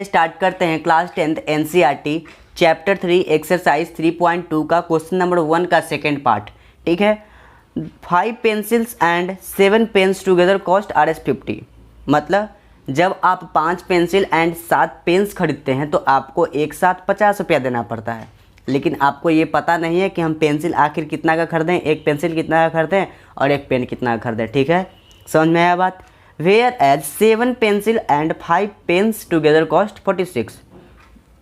Start करते हैं class 10th NCERT chapter 3 exercise 3.2 का क्वेश्चन नंबर 1 का सेकेंड पार्ट। ठीक है, 5 pencils and 7 pens together cost Rs50। मतलब जब आप 5 पेंसिल एंड 7 पेन्स खरीदते हैं तो आपको एक साथ 50 रुपया देना पड़ता है। लेकिन आपको ये पता नहीं है कि हम पेंसिल आखिर कितना का खरीदें, एक पेंसिल कितना का खरीदें और एक पेन कितना का खरीदें। ठीक है, समझ में आया बात। Whereas 7 pencil and 5 pens together cost 46।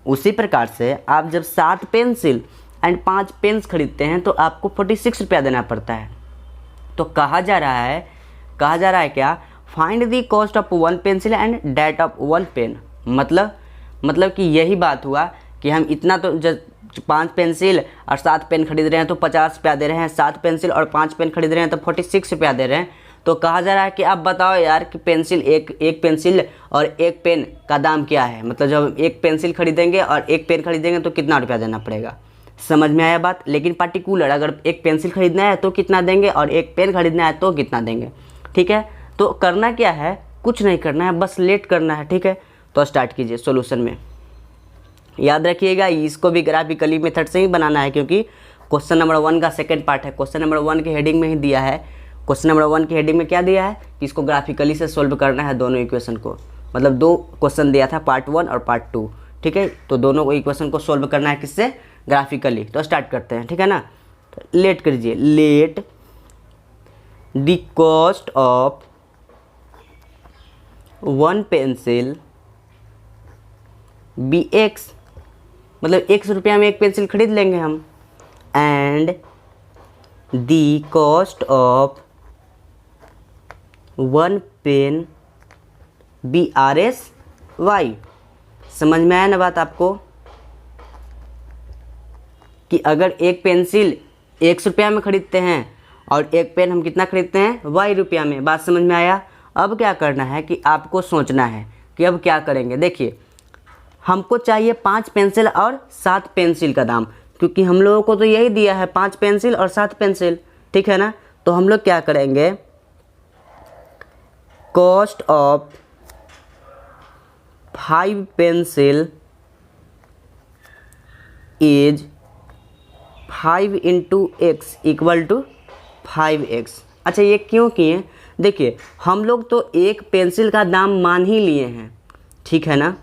उसी प्रकार से आप जब 7 पेंसिल एंड 5 पेन्स खरीदते हैं तो आपको 46 रुपया देना पड़ता है। तो कहा जा रहा है क्या, find the cost of 1 pencil and that of 1 pen. मतलब कि यही बात हुआ कि हम इतना तो जब 5 पेंसिल और 7 पेन खरीद रहे हैं तो 50 रुपया दे रहे हैं, 7 पेंसिल और 5 पेन खरीद रहे हैं तो 46 रुपया दे रहे हैं। तो कहा जा रहा है कि आप बताओ यार कि पेंसिल एक पेंसिल और एक पेन का दाम क्या है। मतलब जब एक पेंसिल खरीदेंगे और एक पेन खरीदेंगे तो कितना रुपया देना पड़ेगा। समझ में आया बात। लेकिन पार्टिकुलर अगर एक पेंसिल खरीदना है तो कितना देंगे और एक पेन खरीदना है तो कितना देंगे। ठीक है, तो करना क्या है, कुछ नहीं करना है, बस लेट करना है। ठीक है, तो स्टार्ट कीजिए सॉल्यूशन में। याद रखिएगा इसको भी ग्राफिकली मेथड से ही बनाना है क्योंकि क्वेश्चन नंबर 1 का सेकेंड पार्ट है। क्वेश्चन नंबर 1 के हेडिंग में ही दिया है। क्वेश्चन नंबर 1 की हेडिंग में क्या दिया है कि इसको ग्राफिकली से सोल्व करना है दोनों इक्वेशन को। मतलब 2 क्वेश्चन दिया था, पार्ट 1 और पार्ट 2। ठीक है, तो दोनों इक्वेशन को सोल्व करना है किससे, ग्राफिकली। तो स्टार्ट करते हैं। ठीक है ना, तो लेट करिए। Let the cost of 1 pencil be x. मतलब x रुपया में एक पेंसिल खरीद लेंगे हम। And the cost of 1 pen be Rs समझ में आया ना बात आपको, कि अगर एक पेंसिल x रुपया में खरीदते हैं और एक पेन हम कितना खरीदते हैं, y रुपया में। बात समझ में आया। अब क्या करना है कि आपको सोचना है कि अब क्या करेंगे। देखिए, हमको चाहिए 5 पेंसिल और 7 पेंसिल का दाम, क्योंकि हम लोगों को तो यही दिया है 5 पेंसिल और 7 पेंसिल। ठीक है ना, तो हम लोग क्या करेंगे, cost of 5 pencil is 5 into x equal to 5x। अच्छा, ये क्यों किए, देखिए हम लोग तो एक पेंसिल का दाम मान ही लिए हैं। ठीक है ना,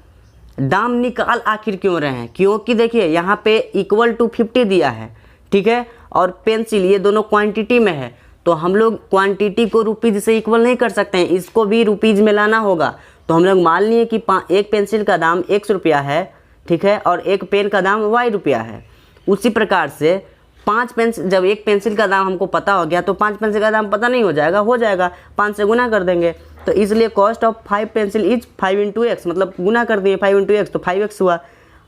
दाम निकाल आखिर क्यों रहे हैं, क्योंकि देखिए यहाँ पे इक्वल टू 50 दिया है। ठीक है, और पेंसिल ये दोनों क्वांटिटी में है तो हम लोग क्वांटिटी को रुपीज़ से इक्वल नहीं कर सकते हैं, इसको भी रुपीज़ में लाना होगा। तो हम लोग मान लिए कि एक पेंसिल का दाम x रुपया है। ठीक है, और एक पेन का दाम y रुपया है। उसी प्रकार से 5 पेंसिल, जब एक पेंसिल का दाम हमको पता हो गया तो 5 पेंसिल का दाम पता नहीं हो जाएगा, 5 से गुना कर देंगे। तो इसलिए cost of 5 pencil is 5 into x, मतलब गुना कर दिए 5 इंटू एक्स तो 5x हुआ।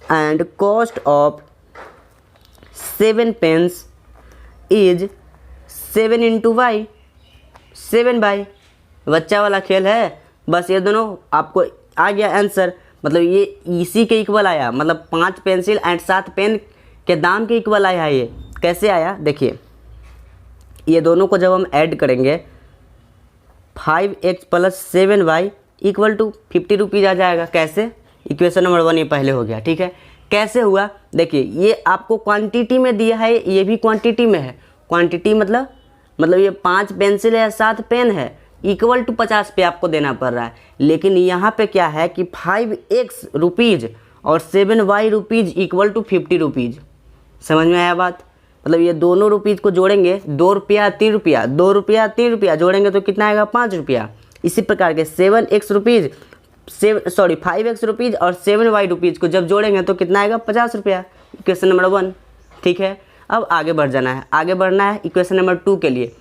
And cost of 7 pens is 7 into y, 7y। बच्चा वाला खेल है, बस ये दोनों आपको आ गया आंसर। मतलब ये इसी के इक्वल आया, मतलब 5 पेंसिल एंड 7 पेन के दाम के इक्वल आया। ये कैसे आया, देखिए ये दोनों को जब हम ऐड करेंगे 5x plus 7y equal to 50 rupees आ जाएगा। कैसे, इक्वेशन नंबर 1 ये पहले हो गया। ठीक है, कैसे हुआ, देखिए ये आपको क्वांटिटी में दिया है, ये भी क्वांटिटी में है। क्वांटिटी मतलब ये 5 पेंसिल है 7 पेन है, इक्वल टू 50 पे आपको देना पड़ रहा है। लेकिन यहाँ पे क्या है कि 5x रुपीज़ और 7y rupees equal to 50 rupees. समझ में आया बात। मतलब ये दोनों रुपीज़ को जोड़ेंगे, 2 रुपया 3 रुपया, 2 रुपया 3 रुपया जोड़ेंगे तो कितना आएगा, 5 रुपया। इसी प्रकार के 5x रुपीज़ और 7y रुपीज़ को जब जोड़ेंगे तो कितना आएगा, 50 रुपया। Equation number 1। ठीक है, अब आगे बढ़ना है इक्वेशन नंबर 2 के लिए।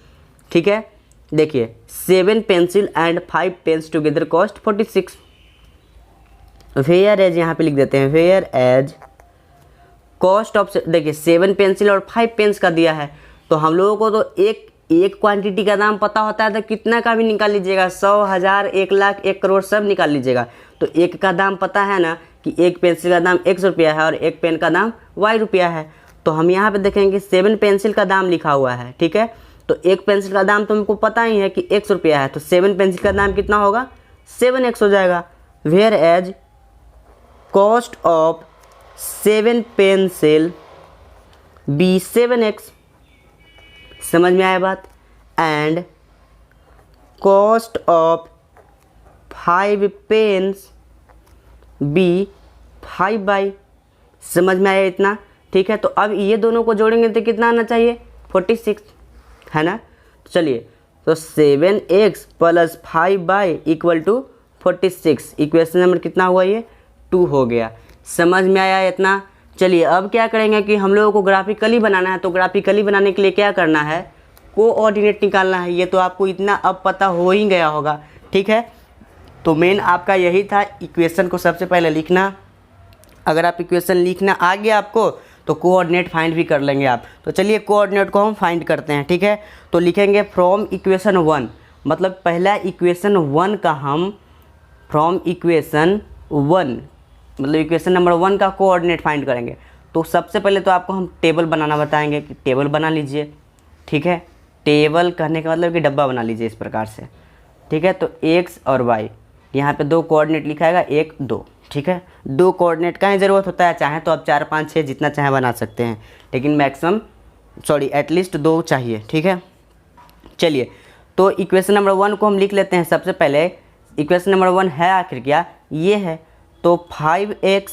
ठीक है, देखिए 7 pencil and 5 pens together cost 46। Whereas यहाँ पे लिख देते हैं, वेयर एज कॉस्ट ऑफ, देखिए 7 पेंसिल और 5 पेन्स का दिया है तो हम लोगों को तो एक क्वांटिटी का दाम पता होता है तो कितना का भी निकाल लीजिएगा, 100, 1000, 1 लाख, 1 करोड़ सब निकाल लीजिएगा। तो एक का दाम पता है ना कि एक पेंसिल का दाम x रुपया है और एक पेन का दाम y रुपया है। तो हम यहाँ पे देखेंगे 7 पेंसिल का दाम लिखा हुआ है। ठीक है, तो एक पेंसिल का दाम तो हमको पता ही है कि x रुपया है, तो 7 पेंसिल का दाम कितना होगा, 7x हो जाएगा। Whereas cost of 7 pencil be 7x, समझ में आया बात, and cost of 5 pens be 5y, समझ में आया इतना, ठीक है। तो अब ये दोनों को जोड़ेंगे तो कितना आना चाहिए, 46, है ना। तो चलिए, तो 7x plus 5y equal to 46, equation number कितना हुआ, ये 2 हो गया, समझ में आया इतना। चलिए अब क्या करेंगे कि हम लोगों को ग्राफिकली बनाना है, तो ग्राफिकली बनाने के लिए क्या करना है, कोऑर्डिनेट निकालना है। ये तो आपको इतना अब पता हो ही गया होगा, ठीक है। तो मेन आपका यही था, इक्वेशन को सबसे पहले लिखना। अगर आप इक्वेशन लिखना आ गया आपको तो कोऑर्डिनेट फाइंड भी कर लेंगे आप। तो चलिए कोऑर्डिनेट को हम फाइंड करते हैं, ठीक है। तो लिखेंगे फ्रॉम इक्वेशन 1, मतलब पहला इक्वेशन 1 का हम फ्रॉम इक्वेशन 1 मतलब इक्वेशन नंबर 1 का कोऑर्डिनेट फाइंड करेंगे। तो सबसे पहले तो आपको हम टेबल बनाना बताएंगे कि टेबल बना लीजिए, ठीक है। टेबल कहने का मतलब कि डब्बा बना लीजिए इस प्रकार से, ठीक है। तो x और y, यहाँ पे 2 कोऑर्डिनेट लिखा है, 1 2, ठीक है। 2 कोऑर्डिनेट का ही ज़रूरत होता है, चाहे तो आप 4 5 6 जितना चाहे बना सकते हैं, लेकिन मैक्सिमम एटलीस्ट 2 चाहिए, ठीक है। चलिए, तो इक्वेशन नंबर 1 को हम लिख लेते हैं। सबसे पहले इक्वेशन नंबर 1 है आखिर क्या, ये है। तो 5x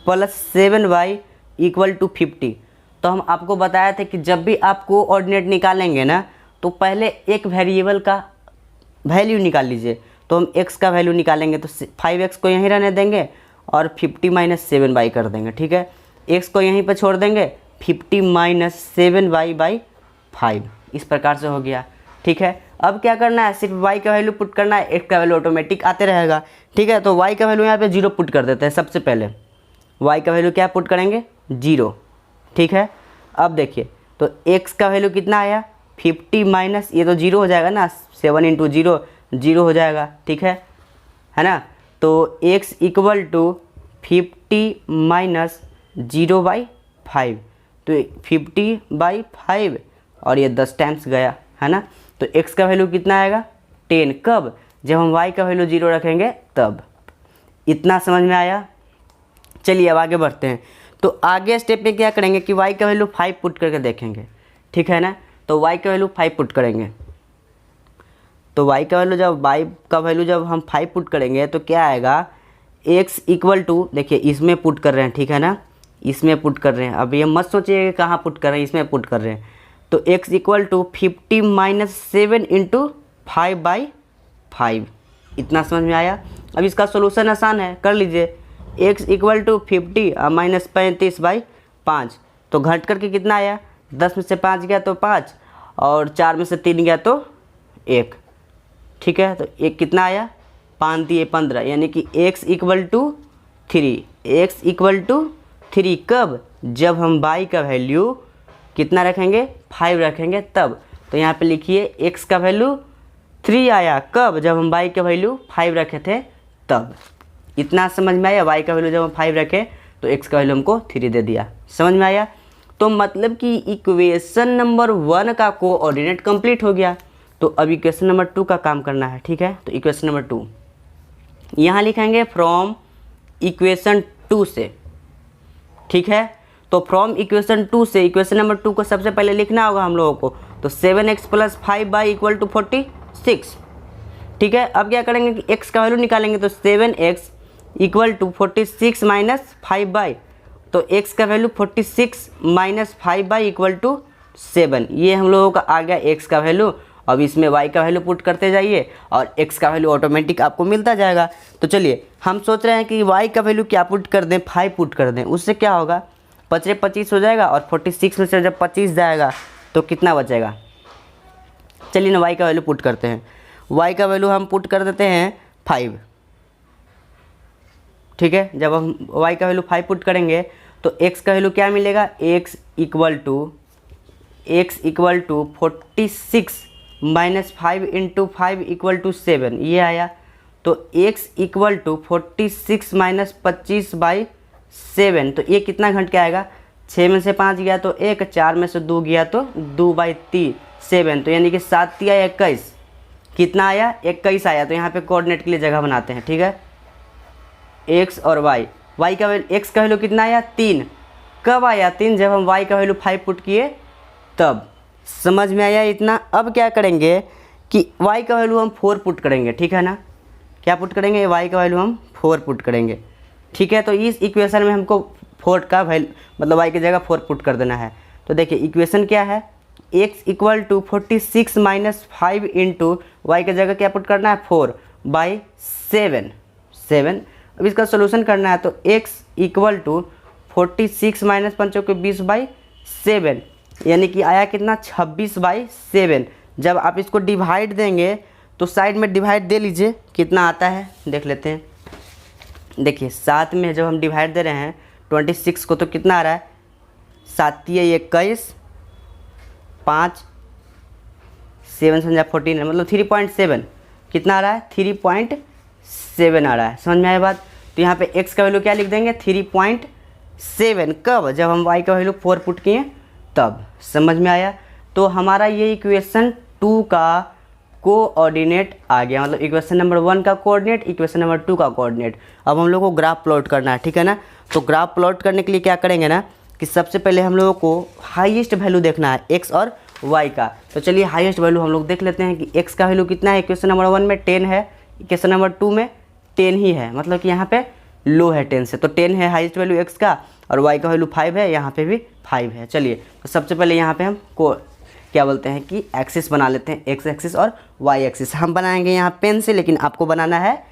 plus 7y equal to 50। तो हम आपको बताया था कि जब भी आप कोऑर्डिनेट निकालेंगे ना, तो पहले एक वेरिएबल का वैल्यू निकाल लीजिए। तो हम x का वैल्यू निकालेंगे, तो 5x को यहीं रहने देंगे और 50 माइनस 7y कर देंगे, ठीक है। x को यहीं पर छोड़ देंगे, 50 माइनस 7y बाई 5, इस प्रकार से हो गया, ठीक है। अब क्या करना है, सिर्फ y का वैल्यू पुट करना है, x का वैल्यू ऑटोमेटिक आते रहेगा, ठीक है। तो y का वैल्यू यहाँ पे 0 पुट कर देते हैं। सबसे पहले y का वैल्यू क्या पुट करेंगे, 0, ठीक है। अब देखिए, तो x का वैल्यू कितना आया, 50 माइनस, ये तो 0 हो जाएगा ना, 7 इंटू 0 0 हो जाएगा, ठीक है ना। तो x equal to 50 minus 0 by 5, तो 50 बाई 5 और ये 10 टाइम्स गया, है ना। तो x का वैल्यू कितना आएगा, 10, कब, जब हम y का वैल्यू 0 रखेंगे तब। इतना समझ में आया। चलिए अब आगे बढ़ते हैं। तो आगे स्टेप में क्या करेंगे कि y का वैल्यू 5 पुट करके देखेंगे, ठीक है ना। तो y का वैल्यू 5 पुट करेंगे, तो y का वैल्यू जब हम 5 पुट करेंगे तो क्या आएगा, x इक्वल टू, देखिए इसमें पुट कर रहे हैं, ठीक है ना, इसमें पुट कर रहे हैं। अब ये मत सोचिए कि कहाँ पुट कर रहे हैं, इसमें पुट कर रहे हैं। तो x equal to 50 minus 7 into 5 by 5, इतना समझ में आया। अब इसका सोल्यूशन आसान है, कर लीजिए। x equal to 50 minus 35 by 5, तो घट करके कितना आया, 10 में से 5 गया तो 5 और 4 में से 3 गया तो 1, ठीक है। तो एक कितना आया, 5 दिए 15, यानी कि x equal to 3, x equal to 3 कब, जब हम y का वैल्यू कितना रखेंगे, 5 रखेंगे तब। तो यहाँ पे लिखिए x का वैल्यू 3 आया, कब, जब हम y का वैल्यू 5 रखे थे तब। इतना समझ में आया। y का वैल्यू जब हम 5 रखे तो x का वैल्यू हमको 3 दे दिया, समझ में आया। तो मतलब कि इक्वेशन नंबर 1 का कोऑर्डिनेट कंप्लीट हो गया। तो अब इक्वेशन नंबर 2 का काम करना है, ठीक है। तो इक्वेशन नंबर 2 यहाँ लिखेंगे फ्रॉम इक्वेशन 2 से, ठीक है। तो फ्रॉम इक्वेशन 2 से इक्वेशन नंबर 2 को सबसे पहले लिखना होगा हम लोगों को। तो 7x plus 5y equal to 46, ठीक है। अब क्या करेंगे कि x का वैल्यू निकालेंगे, तो 7x equal to 46 minus 5y, तो x का value 46 minus 5y equal to 7, ये हम लोगों का आ गया x का वैल्यू। अब इसमें y का वैल्यू पुट करते जाइए और x का वैल्यू ऑटोमेटिक आपको मिलता जाएगा। तो चलिए हम सोच रहे हैं कि y का वैल्यू क्या पुट कर दें, 5 पुट कर दें, उससे क्या होगा, 25 हो जाएगा और 46 में से जब 25 जाएगा तो कितना बचेगा। चलिए ना y का वैल्यू पुट करते हैं। y का वैल्यू हम पुट कर देते हैं 5, ठीक है। जब हम y का वैल्यू 5 पुट करेंगे तो x का वैल्यू क्या मिलेगा, x equal to 46 minus 5 into 5 equal to 7, ये आया। तो x equal to 46 minus 25 by 7, तो ये कितना घंट के आएगा, 6 में से 5 गया तो 1, 4 में से 2 गया तो 2 बाई 3 7, तो यानी कि 7 या 21, कितना आया, 21 आया। तो यहाँ पे कोऑर्डिनेट के लिए जगह बनाते हैं, ठीक है। x और y, वाई का वैल्यू एक्स का वैल्यू कितना आया 3। कब आया 3? जब हम वाई का वैल्यू 5 पुट किए तब। समझ में आया इतना? अब क्या करेंगे कि वाई का वैल्यू हम 4 पुट करेंगे, ठीक है ना। क्या पुट करेंगे? वाई का वैल्यू हम 4 पुट करेंगे, ठीक है। तो इस इक्वेशन में हमको 4 का वैल्यू मतलब वाई की जगह 4 पुट कर देना है। तो देखिए इक्वेशन क्या है, x equal to 46 minus 5 into y की जगह क्या पुट करना है 4/7। अब इसका सोल्यूशन करना है तो x इक्वल टू 46 माइनस 5 के 20/7 यानी कि आया कितना 26/7। जब आप इसको डिवाइड देंगे तो साइड में डिवाइड दे लीजिए, कितना आता है देख लेते हैं। देखिए 7 में जब हम डिवाइड दे रहे हैं 26 को तो कितना आ रहा है 7 21, 5 7 14 मतलब 3.7 कितना आ रहा है 3.7 आ रहा है। समझ में आया बात? तो यहाँ पे x का वैल्यू क्या लिख देंगे 3.7। कब? जब हम y का वैल्यू 4 पुट किए तब। समझ में आया? तो हमारा ये इक्वेशन 2 का कोऑर्डिनेट आ गया, मतलब इक्वेशन नंबर 1 का कोऑर्डिनेट, इक्वेशन नंबर 2 का कोऑर्डिनेट। अब हम लोग को ग्राफ प्लॉट करना है, ठीक है ना। तो ग्राफ प्लॉट करने के लिए क्या करेंगे ना कि सबसे पहले हम लोगों को हाईएस्ट वैल्यू देखना है x और y का। तो चलिए हाईएस्ट वैल्यू हम लोग देख लेते हैं कि x का वैल्यू कितना है। इक्वेशन नंबर 1 में 10 है, इक्वेशन नंबर 2 में 10 ही है, मतलब कि यहाँ पे लो है 10 से। तो 10 है हाईएस्ट वैल्यू x का और y का वैल्यू 5 है, यहाँ पे भी 5 है। चलिए तो सबसे पहले यहाँ पे हम को क्या बोलते हैं कि एक्सिस बना लेते हैं, x एक्सिस और y एक्सिस। हम बनाएंगे यहाँ पेन से, लेकिन आपको बनाना है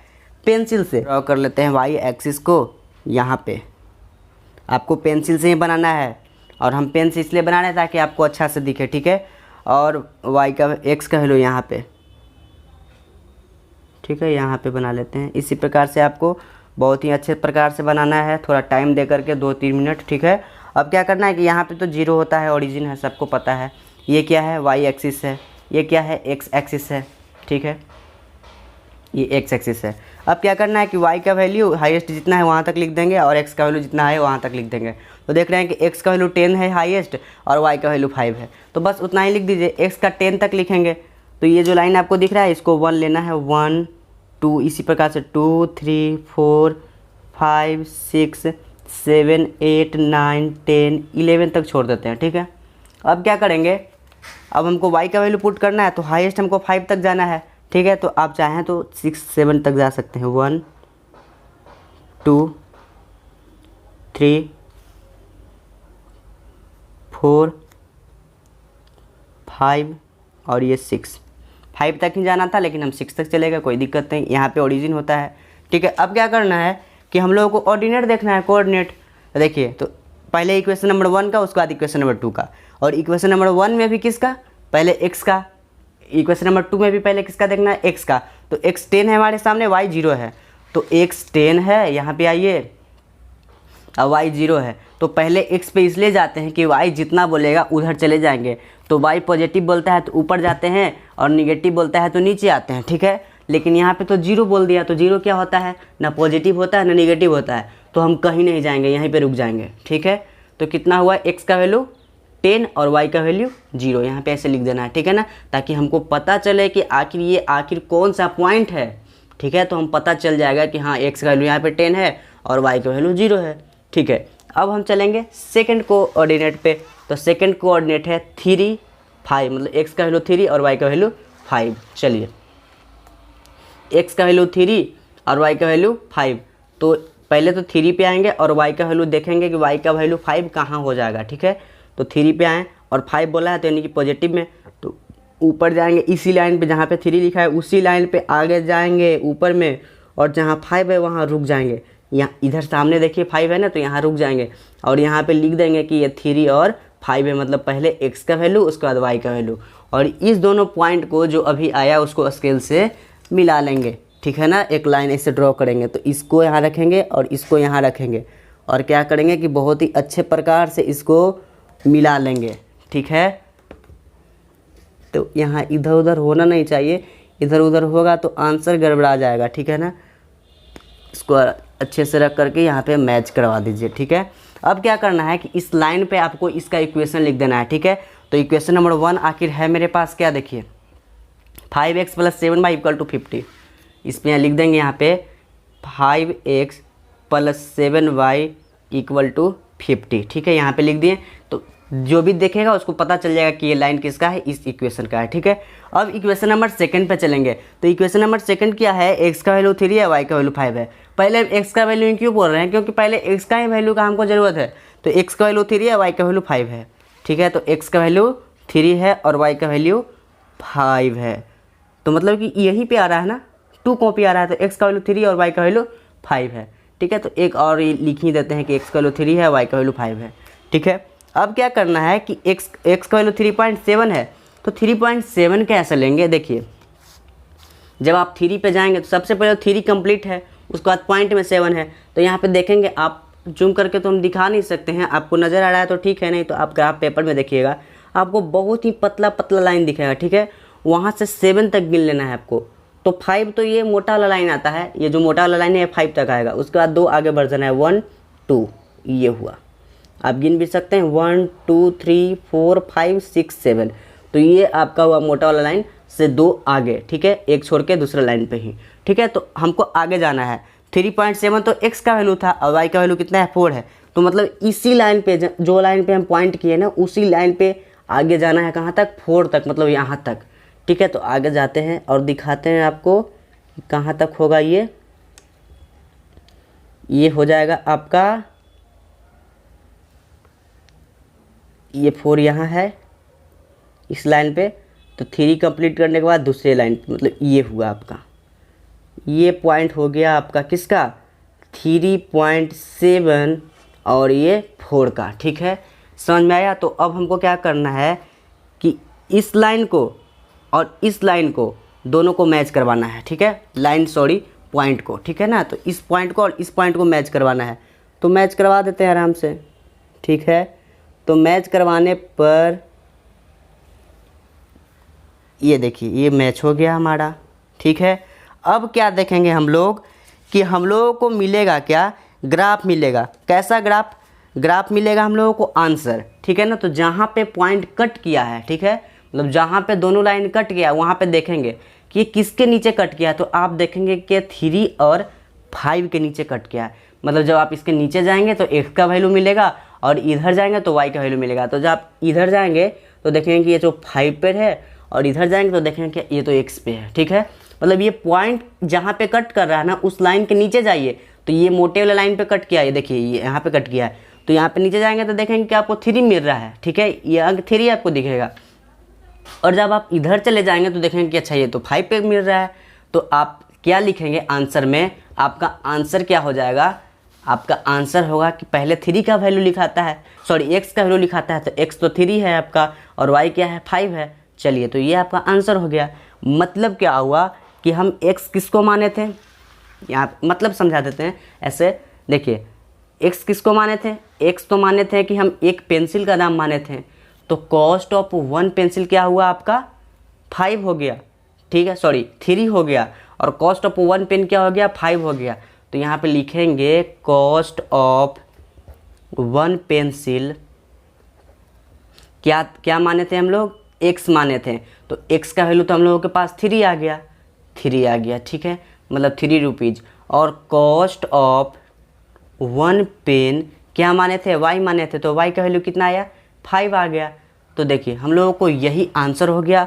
पेंसिल से। ड्रॉ कर लेते हैं y एक्सिस को यहाँ पे, आपको पेंसिल से ही बनाना है। और हम पेन से इसलिए बना रहे हैं ताकि आपको अच्छा से दिखे, ठीक है। और y का x का वैल्यू यहाँ पे, ठीक है, यहाँ पे बना लेते हैं। इसी प्रकार से आपको बहुत ही अच्छे प्रकार से बनाना है, थोड़ा टाइम दे करके 2-3 मिनट, ठीक है। अब क्या करना है कि यहाँ पे तो 0 होता है, ओरिजिन है, सबको पता है। ये क्या है y एक्सिस है, ये क्या है x एक्सिस है, ठीक है, ये x एक्सिस है। अब क्या करना है कि y का वैल्यू हाईएस्ट जितना है वहाँ तक लिख देंगे और x का वैल्यू जितना है वहाँ तक लिख देंगे। तो देख रहे हैं कि x का वैल्यू 10 है हाईएस्ट और y का वैल्यू 5 है, तो बस उतना ही लिख दीजिए। x का 10 तक लिखेंगे तो ये जो लाइन आपको दिख रहा है इसको 1 लेना है, 1 2, इसी प्रकार से 2 3 4 5 6 7 8 9 10 11 तक छोड़ देते हैं, ठीक है। अब क्या करेंगे, अब हमको y का वैल्यू पुट करना है तो हाईएस्ट हमको 5 तक जाना है, ठीक है। तो आप चाहें तो 6 7 तक जा सकते हैं, 1 2 3 4 5 और ये 6 5 तक ही जाना था, लेकिन हम 6 तक चलेगा, कोई दिक्कत नहीं, यहाँ पे ओरिजिन होता है, ठीक है। अब क्या करना है कि हम लोगों को ऑर्डिनेट देखना है, कोऑर्डिनेट। तो देखिए तो पहले इक्वेशन नंबर 1 का, उसके बाद इक्वेशन नंबर 2 का, और इक्वेशन नंबर 1 में भी किसका, पहले x का, इक्वेशन नंबर 2 में भी पहले किसका देखना है, x का। तो x 10 है हमारे सामने, y 0 है, तो x 10 है, यहाँ पे आइए, अब y 0 है। तो पहले x पे इसलिए जाते हैं कि y जितना बोलेगा उधर चले जाएंगे। तो y पॉजिटिव बोलता है तो ऊपर जाते हैं और निगेटिव बोलता है तो नीचे आते हैं, ठीक है। लेकिन यहाँ पे तो 0 बोल दिया, तो 0 क्या होता है, ना पॉजिटिव होता है ना निगेटिव होता है, तो हम कहीं नहीं जाएंगे, यहीं पे रुक जाएंगे, ठीक है। तो कितना हुआ, x का वैल्यू 10 और y का वैल्यू 0, यहाँ पे ऐसे लिख देना है, ठीक है ना, ताकि हमको पता चले कि आखिर कौन सा पॉइंट है, ठीक है। तो हम पता चल जाएगा कि हाँ x का वैल्यू यहाँ पे 10 है और y का वैल्यू 0 है, ठीक है। अब हम चलेंगे सेकंड कोऑर्डिनेट पे। तो सेकंड कोऑर्डिनेट है 3 5, मतलब x का वैल्यू 3 और y का वैल्यू 5। चलिए x का वैल्यू 3 और y का वैल्यू 5, तो पहले तो 3 पे आएंगे और y का वैल्यू देखेंगे कि y का वैल्यू 5 कहाँ हो जाएगा, ठीक है। तो 3 पे आएँ और 5 बोला है तो यानी कि पॉजिटिव में, तो ऊपर जाएंगे इसी लाइन पे जहाँ पे 3 लिखा है उसी लाइन पे आगे जाएंगे ऊपर में, और जहाँ 5 है वहाँ रुक जाएंगे। यहाँ इधर सामने देखिए 5 है ना, तो यहाँ रुक जाएंगे और यहाँ पे लिख देंगे कि ये 3 और 5 है, मतलब पहले x का वैल्यू उसके बाद y का वैल्यू, और इस दोनों पॉइंट को जो अभी आया उसको स्केल से मिला लेंगे, ठीक है ना। एक लाइन ऐसे ड्रॉ करेंगे, तो इसको यहाँ रखेंगे और इसको यहाँ रखेंगे, और क्या करेंगे कि बहुत ही अच्छे प्रकार से इसको मिला लेंगे, ठीक है। तो यहाँ इधर उधर होना नहीं चाहिए, इधर उधर होगा तो आंसर गड़बड़ा जाएगा, ठीक है ना। इसको अच्छे से रख करके यहाँ पे मैच करवा दीजिए, ठीक है। अब क्या करना है कि इस लाइन पे आपको इसका इक्वेशन लिख देना है, ठीक है। तो इक्वेशन नंबर 1 आखिर है मेरे पास क्या, देखिए 5x + 7y = 50। इसमें लिख देंगे यहाँ पे 5x +7y = 50, ठीक है, यहाँ पे लिख दिए। तो जो भी देखेगा उसको पता चल जाएगा कि ये लाइन किसका है, इस इक्वेशन का है, ठीक है। अब इक्वेशन नंबर सेकंड पे चलेंगे। तो इक्वेशन नंबर सेकंड क्या है, x का वैल्यू 3 है, y का वैल्यू 5 है। पहले x का वैल्यू क्यों बोल रहे हैं, क्योंकि पहले x का ही वैल्यू का हमको ज़रूरत है। तो x का वैल्यू 3 है, y का वैल्यू 5 है, ठीक है। तो x का वैल्यू 3 है और y का वैल्यू 5 है। तो मतलब कि यहीं पे आ रहा है ना, 2 कॉपी आ रहा है। तो x का वैल्यू 3 और y का वैल्यू 5 है, ठीक है। तो एक और लिख ही देते हैं कि x का वैल्यू 3 है, y का वैल्यू 5 है, ठीक है। अब क्या करना है कि x का वैल्यू 3.7 है, तो 3.7 कैसे लेंगे। देखिए, जब आप 3 पे जाएंगे तो सबसे पहले 3 कंप्लीट है, उसके बाद पॉइंट में 7 है। तो यहाँ पे देखेंगे, आप जूम करके तो हम दिखा नहीं सकते हैं, आपको नज़र आ रहा है तो ठीक है, नहीं तो आप ग्राफ पेपर में देखिएगा, आपको बहुत ही पतला पतला लाइन दिखेगा, ठीक है। वहाँ से 7 तक गिन लेना है आपको। तो 5 तो ये मोटा वाला लाइन आता है, ये जो मोटा वाला लाइन है 5 तक आएगा। उसके बाद 2 आगे वर्जन है, 1 2, ये हुआ। आप गिन भी सकते हैं 1 2 3 4 5 6 7। तो ये आपका हुआ मोटा वाला लाइन से 2 आगे, ठीक है, एक छोड़ के दूसरे लाइन पे ही, ठीक है। तो हमको आगे जाना है। 3.7 तो x का वैल्यू था और y का वैल्यू कितना है, 4 है। तो मतलब इसी लाइन पे, जो लाइन पे हम पॉइंट किए ना, उसी लाइन पे आगे जाना है, कहाँ तक, 4 तक, मतलब यहाँ तक, ठीक है। तो आगे जाते हैं और दिखाते हैं आपको कहाँ तक होगा। ये हो जाएगा आपका, ये 4 यहाँ है इस लाइन पे। तो 3 कंप्लीट करने के बाद दूसरे लाइन पे, मतलब ये हुआ आपका, ये पॉइंट हो गया आपका किसका, 3.7 और ये 4 का, ठीक है। समझ में आया। तो अब हमको क्या करना है कि इस लाइन को और इस लाइन को दोनों को मैच करवाना है, ठीक है। पॉइंट को, ठीक है ना। तो इस पॉइंट को और इस पॉइंट को मैच करवाना है। तो मैच करवा देते हैं आराम से, ठीक है। तो मैच करवाने पर ये देखिए, ये मैच हो गया हमारा, ठीक है। अब क्या देखेंगे हम लोग कि हम लोगों को मिलेगा क्या, ग्राफ मिलेगा। कैसा ग्राफ, ग्राफ मिलेगा हम लोगों को आंसर, ठीक है ना। तो जहाँ पे पॉइंट कट किया है, ठीक है, मतलब जहाँ पे दोनों लाइन कट गया वहाँ पे देखेंगे कि ये किसके नीचे कट किया है। तो आप देखेंगे कि 3 और 5 के नीचे कट किया है। मतलब जब आप इसके नीचे जाएंगे तो x का वैल्यू मिलेगा और इधर जाएंगे तो y का वैल्यू मिलेगा। तो जब आप इधर जाएंगे तो देखेंगे कि ये जो 5 पे है और इधर जाएंगे तो देखेंगे कि ये तो x पे है, ठीक है। मतलब ये पॉइंट जहाँ पे कट कर रहा है ना, उस लाइन के नीचे जाइए तो ये मोटे वाले लाइन पे कट किया है, ये देखिए ये यहाँ पे कट किया है। तो यहाँ पे नीचे जाएंगे तो देखेंगे कि आपको 3 मिल रहा है, ठीक है, ये अंक 3 आपको दिखेगा। और जब आप इधर चले जाएंगे तो देखेंगे कि अच्छा ये तो 5 पे मिल रहा है। तो आप क्या लिखेंगे आंसर में, आपका आंसर क्या हो जाएगा, आपका आंसर होगा कि पहले 3 का वैल्यू लिखाता है, सॉरी x का वैल्यू लिखाता है। तो x तो 3 है आपका और y क्या है, 5 है। चलिए, तो ये आपका आंसर हो गया। मतलब क्या हुआ कि हम x किसको माने थे, यहाँ मतलब समझा देते हैं ऐसे। देखिए, x किसको माने थे, x तो माने थे कि हम एक पेंसिल का दाम माने थे। तो कॉस्ट ऑफ 1 पेंसिल क्या हुआ आपका, 5 हो गया, ठीक है, सॉरी 3 हो गया। और कॉस्ट ऑफ 1 पेन क्या हो गया, 5 हो गया। तो यहाँ पे लिखेंगे कॉस्ट ऑफ 1 पेंसिल क्या क्या माने थे हम लोग, x माने थे। तो x का वैल्यू तो हम लोगों के पास 3 आ गया, 3 आ गया, ठीक है, मतलब 3 रुपीज़। और कॉस्ट ऑफ 1 पेन क्या माने थे, y माने थे। तो y का वैल्यू कितना आया, 5 आ गया। तो देखिए हम लोगों को यही आंसर हो गया।